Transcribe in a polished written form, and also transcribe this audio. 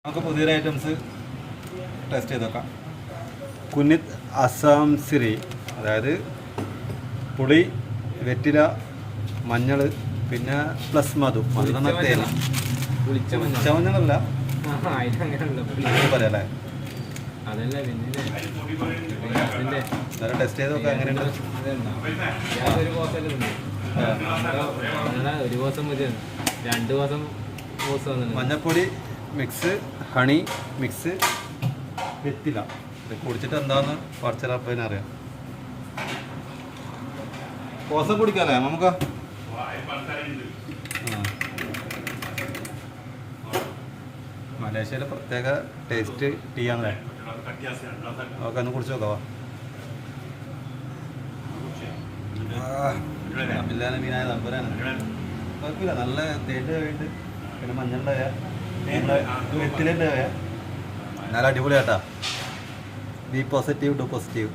നമുക്ക് പുതിയൊരു items test ചെയ്ത് നോക്കാം. കുന്നിത് അസാം സിറി, അതായത് പുളി, വെറ്റില, മഞ്ഞൾ, പിന്നെ പ്ലസ് മധു. തേന മഞ്ഞളല്ല പറയാല്ലേ. ടെസ്റ്റ് ചെയ്ത് നോക്കാം എങ്ങനെയുണ്ട്. മഞ്ഞപ്പൊടി മിക്സ്, ഹണി മിക്സ്, വെറ്റില. ഇത് കുടിച്ചിട്ട് എന്താന്ന് പറിച്ചപ്പതിനെ അറിയാം. കോസം കുടിക്കാല്ലേ നമുക്ക്. മലേഷ്യയിലെ പ്രത്യേക ടേസ്റ്റ് ടീ ആണല്ലേ. നമുക്ക് ഒന്ന് കുടിച്ച് നോക്കാവാ. മീനായ നമ്പരാണ്. കുഴപ്പമില്ല, നല്ല തേൻ്റെ വേണ്ട, പിന്നെ മഞ്ഞളുടെ വെറ്റിലിൻ്റെ നല്ല അടിപൊളിയാട്ടാ. Be positive, do positive.